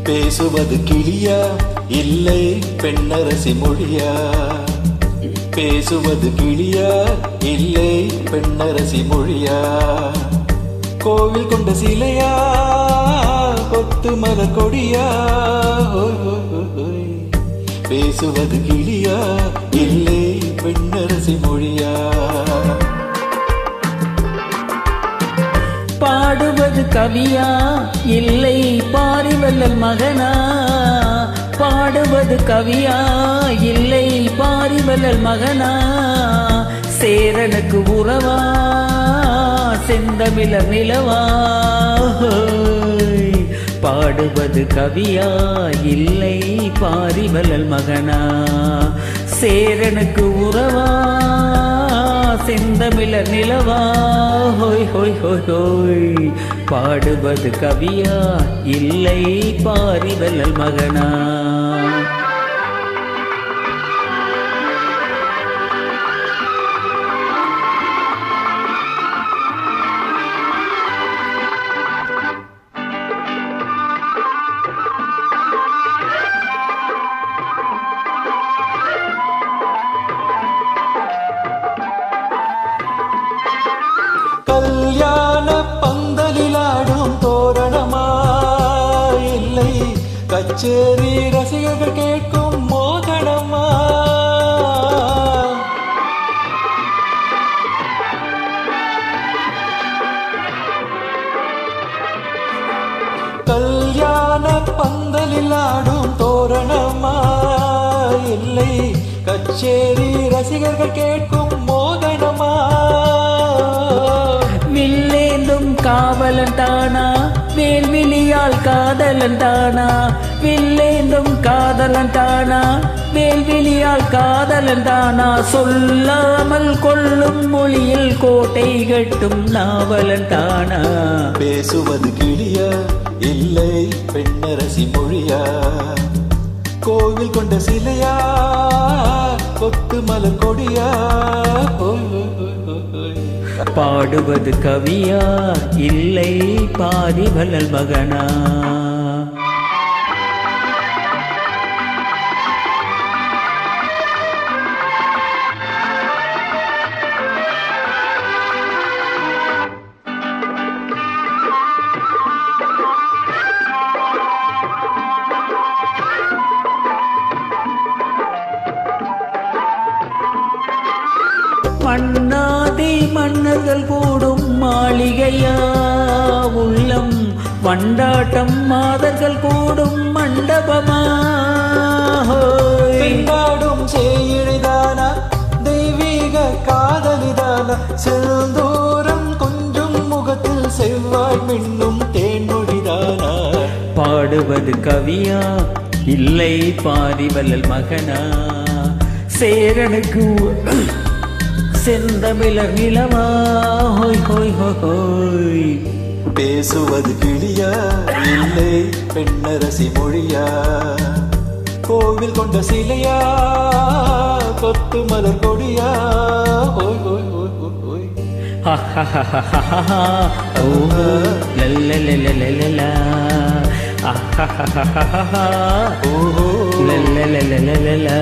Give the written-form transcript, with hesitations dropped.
பேசுவது கிளியா இல்லை பெண்ணரசி மொழியா? பேசுவது கிளியா இல்லை பெண்ணரசி மொழியா? கோவில் கொண்ட சிலையா கொத்து மலர் கொடியா? பேசுவது கிளியா இல்லை பெண்ணரசி மொழியா? பாடுவது கவியா இல்லை பாரிவள்ளல் மகனா? பாடுவது கவியா இல்லை பாரிவள்ளல் மகனா? சேரனுக்கு உறவா செந்தமிழர் நிலவா? பாடுவது கவியா இல்லை பாரிவள்ளல் மகனா? சேரனுக்கு உறவா செந்தமிழர் நிலவா? ஹோய் ஹோய் ஹோய் ஹோய். பாடுவது கவியா இல்லை பாரிவள்ளல் மகனா? கல்யாண பந்தலிலாடும் தோரணமா இல்லை கச்சேரி ரசிகர்கள் கேட்கும் மோகனமா? கல்யாண பந்தலிலாடும் தோரணமா இல்லை கச்சேரி ரசிகர்கள் கேட்கும் மோகனமா? வில்லேந்தும் காவலன் தானா வேல்விழியால் காதலன் தானா? வில்லேந்தும் காதலன் தானா வேல்விழியால் காதலன் தானா? சொல்லாமல் கொள்ளும் மொழியில் கோட்டை கட்டும் நாவலன் தானா? பேசுவது கிளியா இல்லை பெண்ணரசி மொழியா? கோவில் கொண்ட சிலையா கொத்து மலர் கொடியா? பாடுவது கவியா இல்லை பாரிவள்ளல் மகனா? மன்னாதி மன்னர்கள் கூடும் மாளிகையா உள்ளம்? வண்டாட்டம் மாதர்கள் கூடும் மண்டபமா? பெண்ணாடும் சேயிழிதானா தெய்வீக காதலிதானா? செந்தூரம் கொஞ்சம் முகத்தில் செவ்வாய் மின்னும் தேன்மொழிதானா? பாடுவது கவியா இல்லை பாரிவள்ளல் மகனா? சேரனுக்கு செந்தமிழர் நிலவா? ஹோய் ஹோய் ஹோய். பேசுவது கிளியா இல்லை பெண்ணரசி மொழியா? கோவில் கொண்ட சிலையா கொத்து மலர் கொடியா? ஹோய் ஹோய் ஹோய் ஹோய். ஓஹோ லல்லலலலலலா. ஓஹோ லல்லலலலலலா.